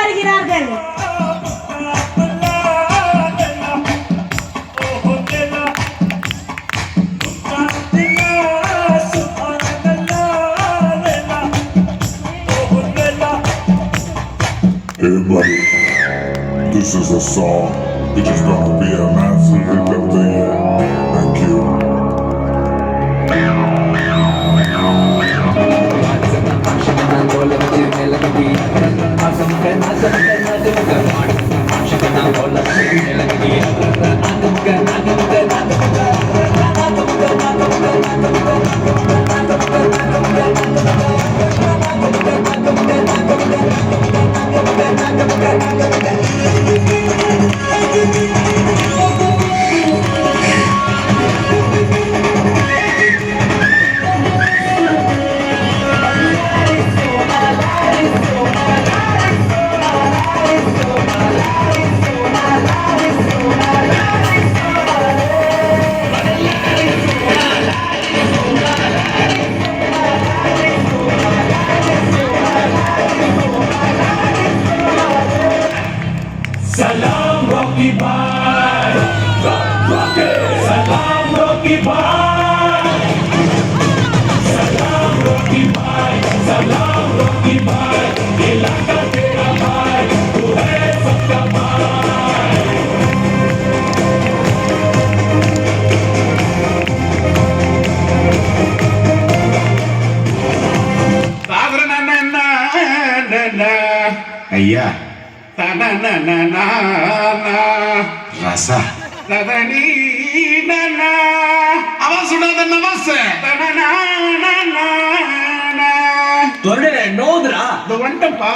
வருகிறார்கள். Hey buddy, this is a song which is gonna be a massive hit of the year. Thank you. Salam Rocky Bhai, Salam Rocky Bhai, Salam Rocky Bhai, Salam Rocky Bhai, इलाका तेरा भाई, तू है सबका भाई. ஐயா ரசா அவன் சுடாத நவாச நோதுரா வந்துட்டப்பா.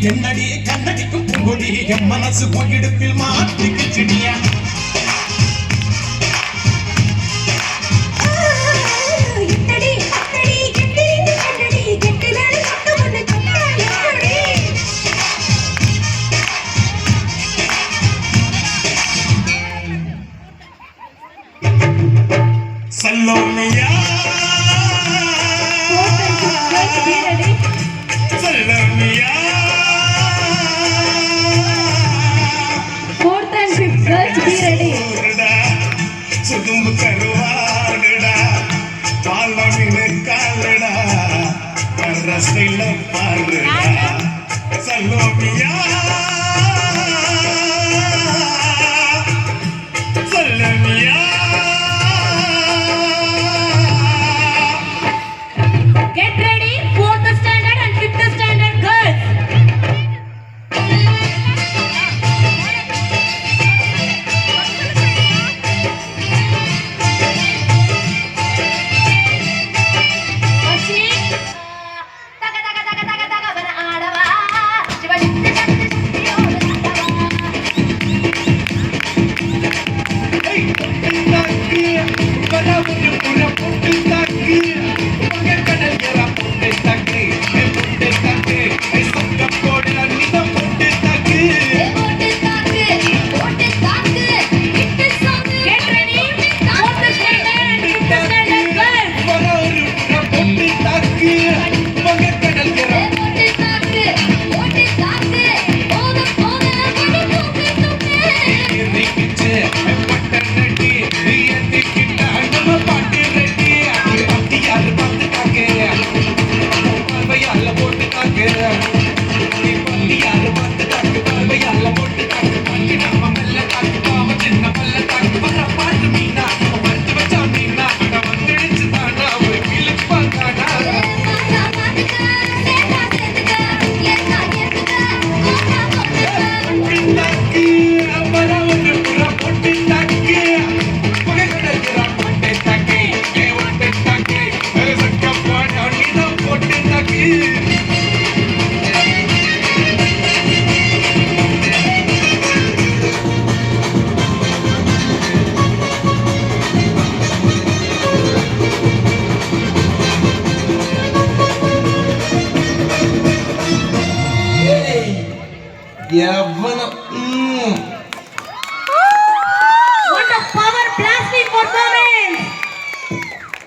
என்னடி கண்ணடிக்கும் பொடி என் மனசு இடுப்பில் மாட்டிக்கு செடியா சல்லோமியா சல்லோமியா சுதும்பு கருவாடுடா பாலமின் காலடா ரசைல பாருடா சல்லோமியா சல்லோமியா. Get ready, 4th standard and 5th standard girls. Ashmi, taga taga taga taga taga bana aadava. Shiva N